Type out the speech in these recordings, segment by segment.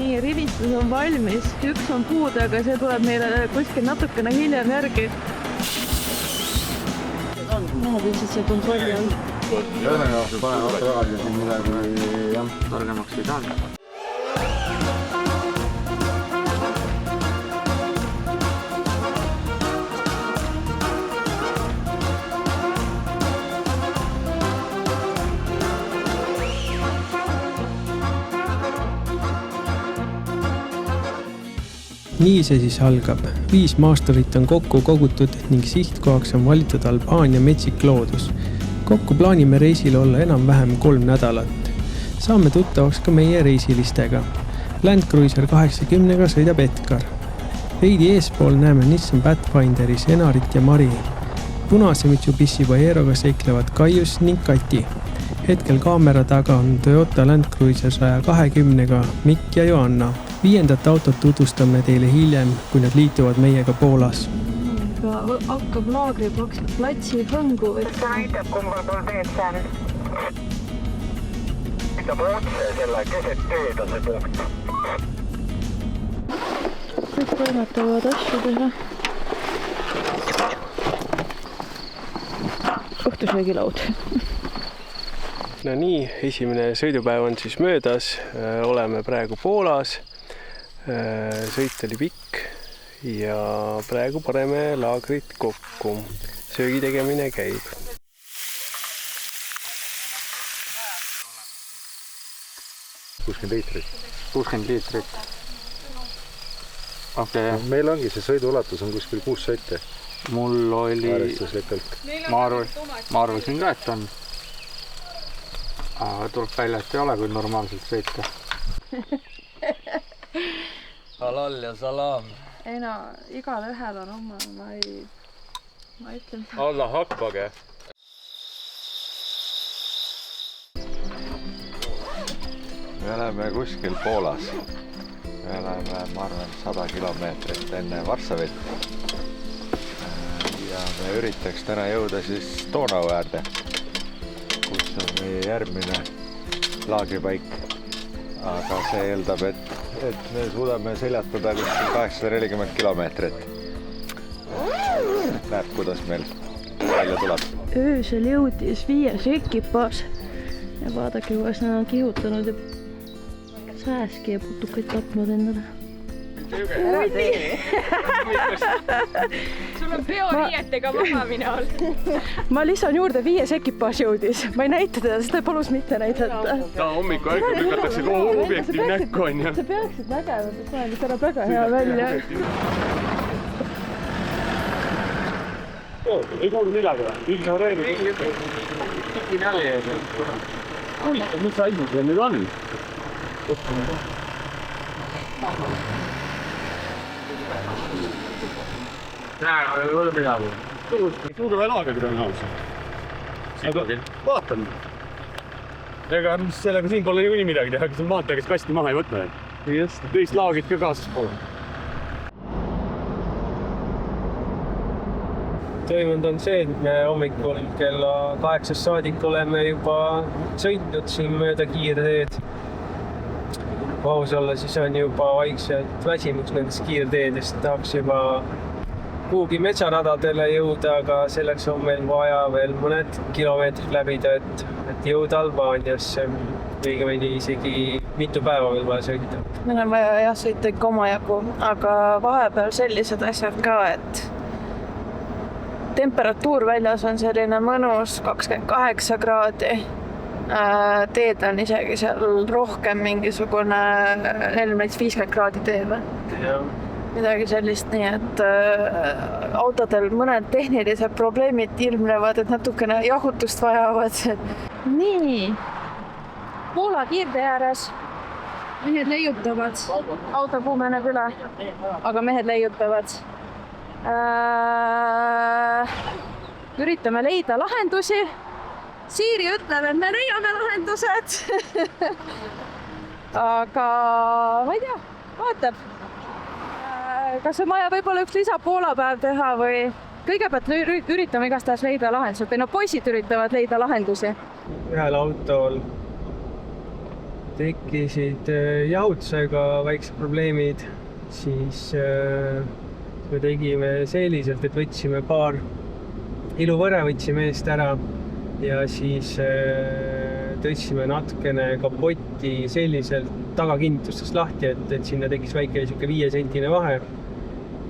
Nii, rivistus on valmis. Üks on puudega, see tuleb meile kuskil natukene hiljem järgi. Näed, ilmselt see kontrolli on. Ühesõnaga, panen auto tagasi ja siin midagi targemaks ei saanud. Nii see siis algab. 5 maasturit on kokku kogutud ning sihtkohaks on valitud Albaania metsik loodus. Kokku plaanime reisil olla enam-vähem 3 nädalat. Saame tuttavaks ka meie reisilistega. Land Cruiser 80-ga sõidab Edgar. Veidi eespool näeme Nissan Pathfinderi Senarit ja Mari. Punase Mitsubishi Boleroga seiklevad Kaius ning Kati. Hetkel kaamera taga on Toyota Land Cruiser 120-ga Mikk ja Joanna. 5. autot tutvustame teile hiljem, kui nad liituvad meiega Poolas. Hakkab laagriplaks platsi hõngu. Ta näitab, kumba pool teed see on. Näitab otse selle keset teed on see punkt. Kõik toimetavad asju teha. Õhtusöögilaud. No nii, esimene sõidupäev on siis möödas. Oleme praegu Poolas. Sõit oli pikk ja praegu paneme laagrit kokku. Söögi tegemine käib. liitrit. 60 liitrit. Okay. Meil ongi see sõiduulatus on kuskil 6 sotti. Mul oli... Ma arvasin ka, et on. Aga tuleb välja, et ei ole, kui normaalselt sõita. Halal ja salam. Ei no, igal ühel on oma, ma ütlen. Alla hakkage. Me oleme kuskil Poolas. Me oleme, ma arvan, 100 kilomeetrit enne Varssavit. Ja me üritaks täna jõuda siis Donau äärde, kus on meie järgmine laagripaik. Aga see eeldab, et me suudame seljatada kuskil 840 kilomeetrit. Näeb, kuidas meil välja tuleb. Öösel jõudis 5 ekipaaž ja vaadake, kuidas nad on kihutanud ja sääski ja putukaid tapnud endale. Ära tee! Sul on peoriietega mahamine all. Ma lisan juurde 5 ekipaaž jõudis. Ma ei näita teda, seda palus mitte näidata. Ta hommiku ärgab lükatakse kogu objektiiv näkku on ja. Sa peaksid nägema, sest ma olen täna väga hea välja. Ei kuulu midagi või? Ignoreerib. Tigi näli ees. Mis sa aimus veel nüüd on? Näe, ei ole midagi. Suuda veel aega tõenäoliselt. Aga vaatan. Ega sellega siin pole nii midagi teha, kes on maantee, kes kasti maha ei võtma. Teist laagid ka kaasas pole. Toimunud on see, et me hommikul kella 8 saadik oleme juba sõitnud siin mööda kiirteed. Vaus olla siis on juba vaikselt väsimuks nendest kiirteedest. Tahaks juba kuhugi metsaradadele jõuda, aga selleks on meil vaja veel mõned kilomeetrid läbida, et jõuda Albaaniasse. Õigemini isegi mitu päeva veel vaja sõita. Meil on vaja jah sõita ikka omajagu, aga vahepeal sellised asjad ka, et temperatuur väljas on selline mõnus 28 kraadi. Teed on isegi seal rohkem mingisugune 40-50 kraadi tee või? Midagi sellist, nii et autodel mõned tehnilised probleemid ilmnevad, et natukene jahutust vajavad. Nii, Poola kiirtee ääres mehed leiutavad, auto kuumeneb üle, aga mehed leiutavad. Üritame leida lahendusi. Siiri ütleb, et me leiame lahendused. Aga ma ei tea, vaatab. Kas on vaja võib-olla üks lisa Poola päev teha või kõigepealt üritame igastahes leida lahendused või no poisid üritavad leida lahendusi. Ühel autol tekkisid jahutusega väiksed probleemid, siis me tegime selliselt, et võtsime paar iluvõre võtsime eest ära ja siis tõstsime natukene kapotti selliselt tagakinnitustest lahti, et sinna tekkis väike 5-sentine vahe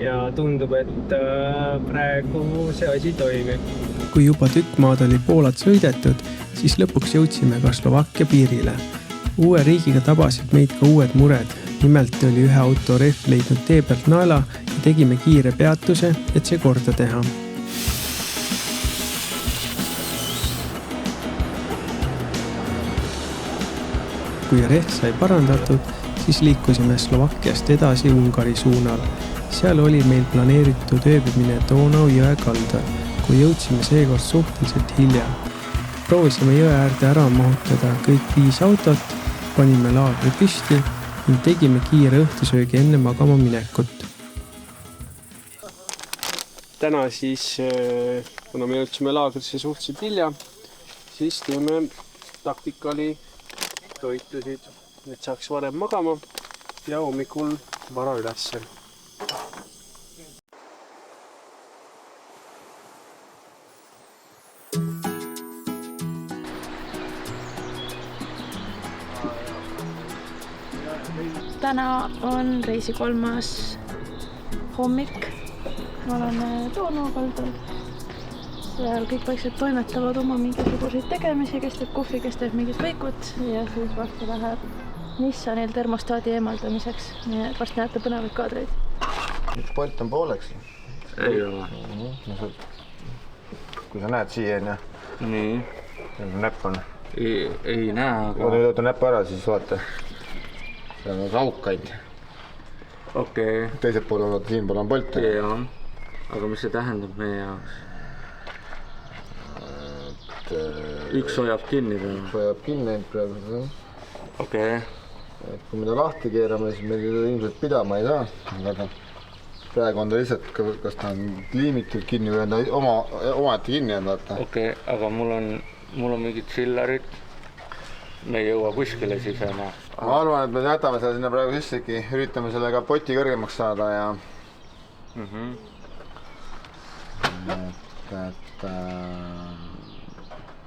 ja tundub, et praegu see asi toimib. Kui juba tükk maad oli Poolat sõidetud, siis lõpuks jõudsime ka Slovakkia piirile. Uue riigiga tabasid meid ka uued mured. Nimelt oli ühe auto rehv leidnud tee pealt naela ja tegime kiire peatuse, et see korda teha. Kui rehv sai parandatud, siis liikusime Slovakkiast edasi Ungari suunal. Seal oli meil planeeritud ööbimine Donau jõe kaldal, kui jõudsime seekord suhteliselt hilja. Proovisime jõe äärde ära mahutada kõik 5 autot, panime laagri püsti ning tegime kiire õhtusöögi enne magama minekut. Täna siis, kuna me jõudsime laagrisse suhteliselt hilja, siis teeme taktikali toitusid, et saaks varem magama ja hommikul vara ülesse. Täna on reisi 3. hommik. Me oleme Donau kaldal. Seal kõik vaikselt toimetavad oma mingisuguseid tegemisi, kes teeb kuhvi, kes teeb mingid võikut ja siis varsti läheb Nissanil termostaadi eemaldamiseks. Varsti näete põnevaid kaadreid. Üks Bolt on pooleks. Ei ole. Kui sa näed siia, Nii. näpp on. Ei näe, aga... Kui nüüd võtta näpp ära, siis vaata. See on raukaid. Okei. Teiselt pool on, siin pool on Bolt. Jaa. Aga mis see tähendab meie jaoks? Üks hoiab kinni või? Üks hoiab kinni praegu. Okei. Kui me ta lahti keerame, siis meil ilmselt pidama ei saa. Aga praegu on ta lihtsalt, kas ta on liimitud kinni või on ta omaette kinni on vaata. Okei, aga mul on mingid chillarid. Me ei jõua kuskile sisema. Ma arvan, et me jätame selle sinna praegu sissegi. Üritame selle kapoti kõrgemaks saada ja...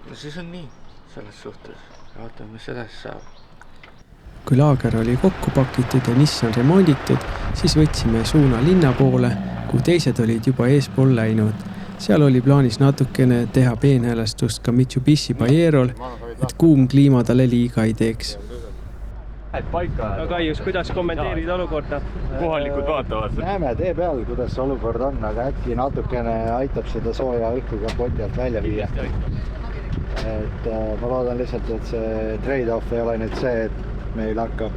No siis on nii, selles suhtes. Vaatame, mis edasi saab. Kui laager oli kokku pakitud ja Nissan remonditud, siis võtsime suuna linna poole, kui teised olid juba eespool läinud. Seal oli plaanis natukene teha peenhäälestust ka Mitsubishi Pajerol, et kuum kliima talle liiga ei teeks. Aga Kaius, kuidas kommenteerid olukorda? Kohalikud vaatavad. Näeme tee peal, kuidas see olukord on, aga äkki natukene aitab seda sooja õhku kapoti alt välja viia. Et ma loodan lihtsalt, et see trade-off ei ole nüüd see, et meil hakkab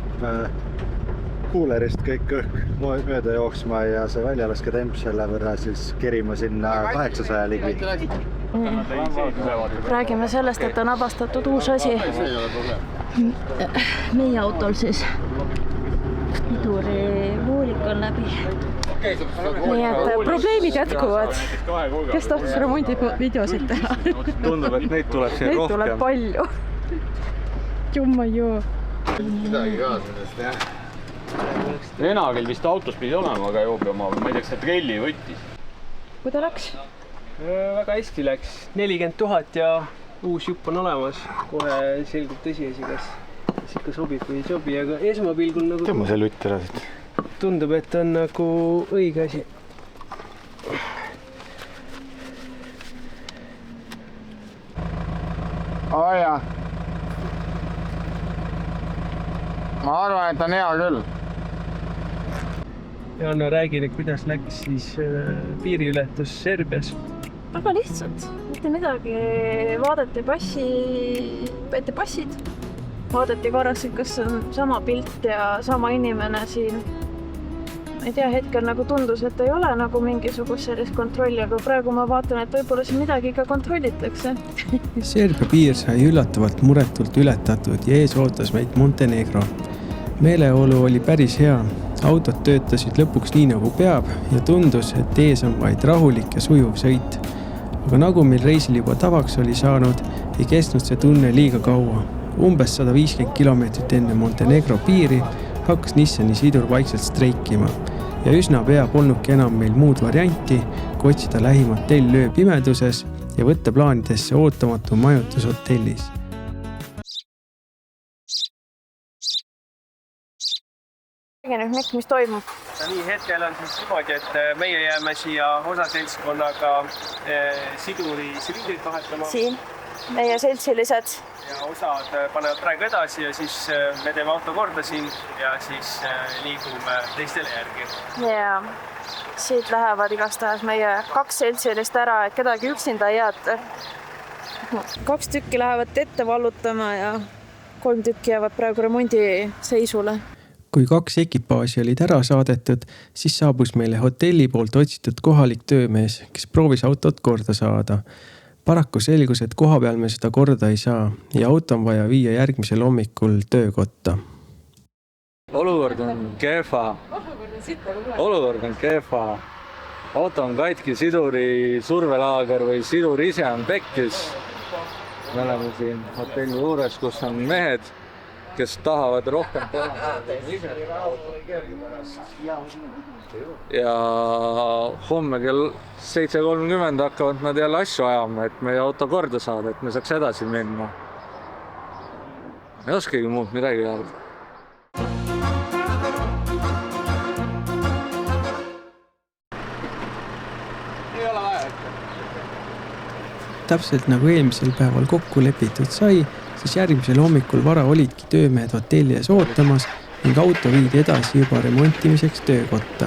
kuulerist kõik õhk mööda jooksma ja see väljalaske temp selle võrra siis kerima sinna 800 ligi. Räägime sellest, et on avastatud uus asi. Meie autol siis pidurivoolik on läbi. Nii et probleemid jätkuvad. Kes tahtis remondi videosid teha? Tundub, et neid tuleb siin rohkem. Neid tuleb palju. Jumma joo. Midagi ka sellest, jah. Renagil vist autos pidi olema, aga joob oma, ma ei tea, see trelli võttis. Kui ta läks? Väga hästi läks. 40 000 ja uus jupp on olemas. Kohe selgub tõsiasi, kas ikka sobib või ei sobi, aga esmapilgul nagu... Tõmba see lutt ära siit. Tundub, et on nagu õige asi. Oja. Ma arvan, et on hea küll. Ja Anna, räägi, kuidas läks siis piiriületus Serbias? Väga lihtsalt. Mitte midagi. Vaadati passid. Vaadati korraks, kas on sama pilt ja sama inimene siin. Ma ei tea, hetkel nagu tundus, et ei ole nagu mingisugust sellist kontrolli, aga praegu ma vaatan, et võib-olla siin midagi ka kontrollitakse. Serbia piir sai üllatavalt muretult ületatud ja ees ootas meid Montenegro. Meeleolu oli päris hea. Autod töötasid lõpuks nii nagu peab ja tundus, et ees on vaid rahulik ja sujuv sõit. Aga nagu meil reisil juba tavaks oli saanud, ei kestnud see tunne liiga kaua. Umbes 150 kilomeetrit enne Montenegro piiri hakkas Nissani sidur vaikselt streikima ja üsna pea polnudki enam meil muud varianti, kui otsida lähim hotell öö pimeduses ja võtta plaanidesse ootamatu majutus hotellis. Mis toimub? Nii hetkel on siis niimoodi, et meie jääme siia osa seltskonnaga siduri silindrit vahetama. Siin, meie seltsilised. Ja osad panevad praegu edasi ja siis me teeme auto korda siin ja siis liigume teistele järgi. Ja siit lähevad igastahes meie 2 seltsilist ära, et kedagi üksinda ei jäeta. 2 tükki lähevad ette vallutama ja 3 tükki jäävad praegu remondi seisule. Kui 2 ekipaasi olid ära saadetud, siis saabus meile hotelli poolt otsitud kohalik töömees, kes proovis autot korda saada. Paraku selgus, et koha peal me seda korda ei saa ja auto on vaja viia järgmisel hommikul töökotta. Olukord on kehva. Auto on katki, siduri survelaager või sidur ise on pekkis. Me oleme siin hotelli juures, kus on mehed, kes tahavad rohkem teha. Ja homme kell 7.30 hakkavad nad jälle asju ajama, et meie auto korda saada, et me saaks edasi minna. Ei oskagi muud midagi öelda. Ei ole vaja. Täpselt nagu eelmisel päeval kokku lepitud sai, siis järgmisel hommikul vara olidki töömehed hotelli ees ootamas ning auto viidi edasi juba remontimiseks töökotta.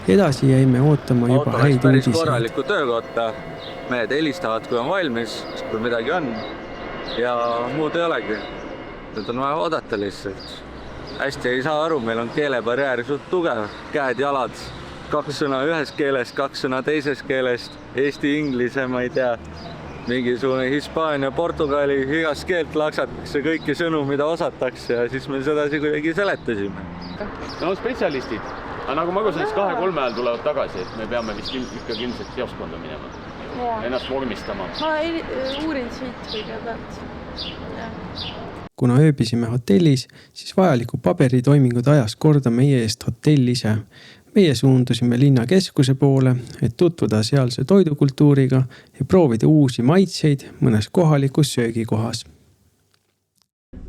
Edasi jäime ootama juba häid uudiseid. Auto läks päris korralikku töökotta. Mehed helistavad, kui on valmis, kui midagi on. Ja muud ei olegi. Nüüd on vaja oodata lihtsalt. Hästi ei saa aru, meil on keelebarjäär suht tugev. Käed, jalad, 2 sõna ühes keeles, 2 sõna teises keelest. Eesti, inglise, ma ei tea. Mingisugune Hispaania, Portugali, igast keelt laksatakse kõiki sõnu, mida osatakse ja siis me sedasi kuidagi seletasime. No spetsialistid, aga nagu ma siis 2-3 ajal tulevad tagasi, et me peame vist ikkagi ilmselt teoskonda minema, ennast vormistama. Ma uurin siit kõigepealt. Kuna ööbisime hotellis, siis vajaliku paberitoimingud ajas korda meie eest hotell ise. Meie suundusime linna keskuse poole, et tutvuda sealse toidukultuuriga ja proovida uusi maitseid mõnes kohalikus söögikohas.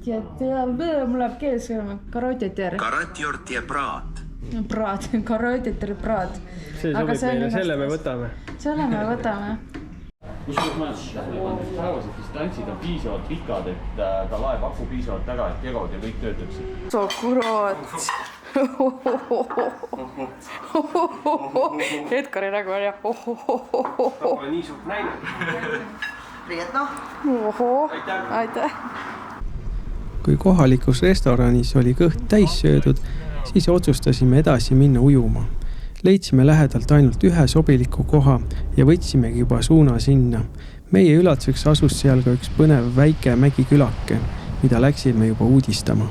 Mul läheb keeles karotiter. Karotjort ja praat. Praat, karotiter, praat. See sobib meile, selle me võtame. Selle me võtame. Kus päevased distantsid on piisavalt pikad, et ka lae pakub piisavalt ära, et kerod ja kõik töötaksid. So kurat. Edgari nägu on jah. Pole nii suurt näinud. Prijetno. Ohoo, aitäh. Kui kohalikus restoranis oli kõht täis söödud, siis otsustasime edasi minna ujuma. Leidsime lähedalt ainult ühe sobiliku koha ja võtsimegi juba suuna sinna. Meie üllatuseks asus seal ka üks põnev väike mägikülake, mida läksime juba uudistama.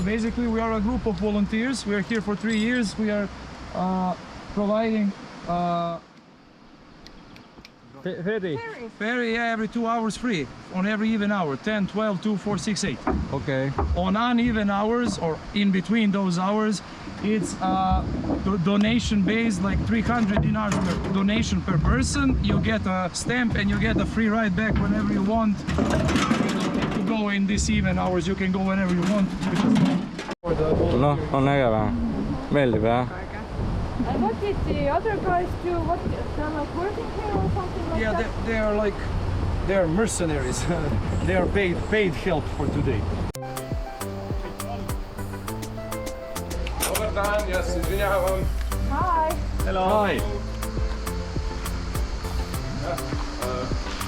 Basically, we are a group of volunteers. We are here for 3 years. We are providing ferry every 2 hours free on every even hour, 10, 12, 2, 4, 6, 8. Okay. On uneven hours or in between those hours, it's donation based, like 300 dinars per donation per person. You get a stamp and you get a free ride back whenever you want. To go in this even hours, you can go whenever you want. No, on äge või? Meeldib, jah? And what did the other guys do? What, they're like working here or something like that? Yeah, they are mercenaries. They are paid help for today. Yes, Hi. Hello. Hi.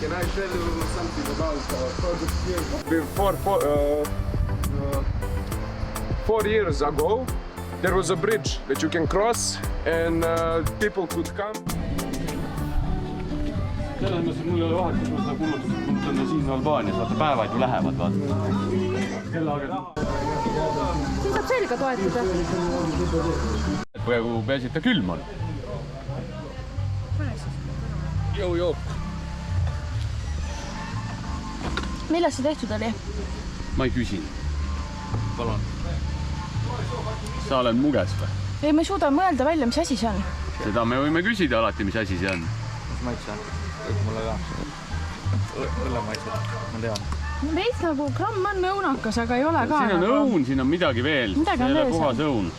Can I tell you something about our project here? Before 4 years ago, there was a bridge that you can cross and people could come. Selles mõttes mul ei ole vahet, kui seda kulutame siin Albaanias, vaata päevad ju lähevad, vaata. Siin saab selga toetada. Praegu peaasi, et ta külm on. Millest see tehtud oli? ma ei küsi. Palun. Sa oled muges või? Ei, ma ei suuda mõelda välja, mis asi see on. Seda me võime küsida alati, mis asi see on. Mis maitse on? Mulle ka. Õlle maitse, ma tean. Veits nagu gramm on õunakas, aga ei ole ka. Siin on õun, siin on midagi veel. Midagi on veel puhas õun.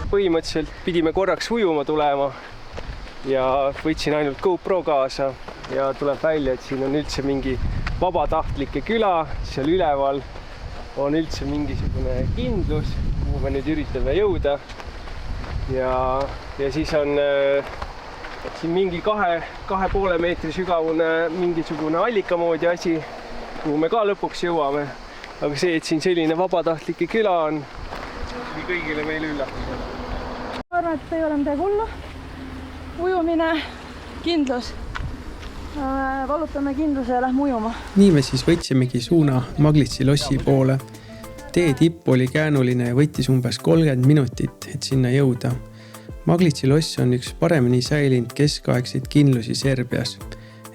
Põhimõtteliselt pidime korraks ujuma tulema ja võtsin ainult GoPro kaasa ja tuleb välja, et siin on üldse mingi vabatahtlike küla, seal üleval on üldse mingisugune kindlus, kuhu me nüüd üritame jõuda ja siis on siin mingi 2,5 meetri sügavune mingisugune allika moodi asi, kuhu me ka lõpuks jõuame. Aga see, et siin selline vabatahtlike küla on, oli kõigile meile üllatus. Ma arvan, et ei ole midagi hullu. Ujumine, kindlus. Valutame kindluse ja lähme ujuma. Nii me siis võtsimegi suuna Maglitsi lossi poole. Tee tipp oli käänuline ja võttis umbes 30 minutit, et sinna jõuda. Maglitsi loss on üks paremini säilinud keskaegseid kindlusi Serbias.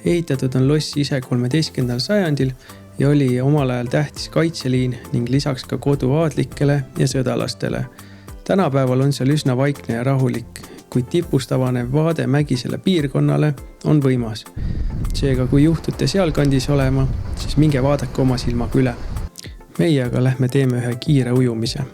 Ehitatud on loss ise 13. sajandil ja oli omal ajal tähtis kaitseliin ning lisaks ka kodu aadlikele ja sõdalastele. Tänapäeval on seal üsna vaikne ja rahulik, kuid tipust avanev vaade mägisele piirkonnale on võimas. Seega, kui juhtute sealkandis olema, siis minge vaadake oma silmaga üle. Meie aga lähme teeme ühe kiire ujumise.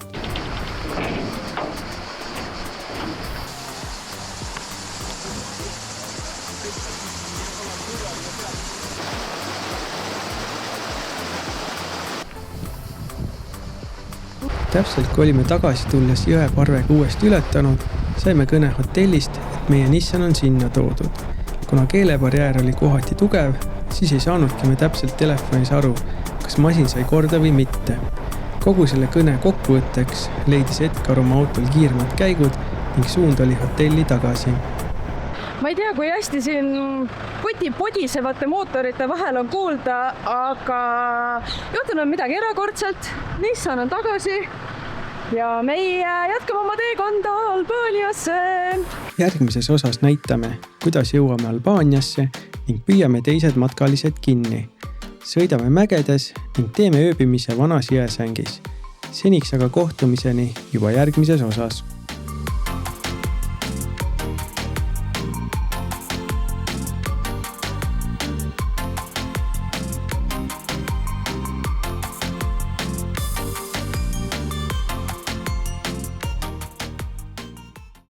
Täpselt kui olime tagasi tulles jõeparvega uuesti ületanud, saime kõne hotellist, et meie Nissan on sinna toodud. Kuna keelebarjäär oli kohati tugev, siis ei saanudki me täpselt telefonis aru, kas masin sai korda või mitte. Kogu selle kõne kokkuvõtteks leidis Edgar oma autol kiiremad käigud ning suund oli hotelli tagasi. Ma ei tea, kui hästi siin podisevate mootorite vahel on kuulda, aga juhtunud on midagi erakordselt. Nissan on tagasi ja meie jätkame oma teekonda Albaaniasse. Järgmises osas näitame, kuidas jõuame Albaaniasse ning püüame teised matkalised kinni. Sõidame mägedes ning teeme ööbimise vanas jääsängis. Seniks aga kohtumiseni juba järgmises osas.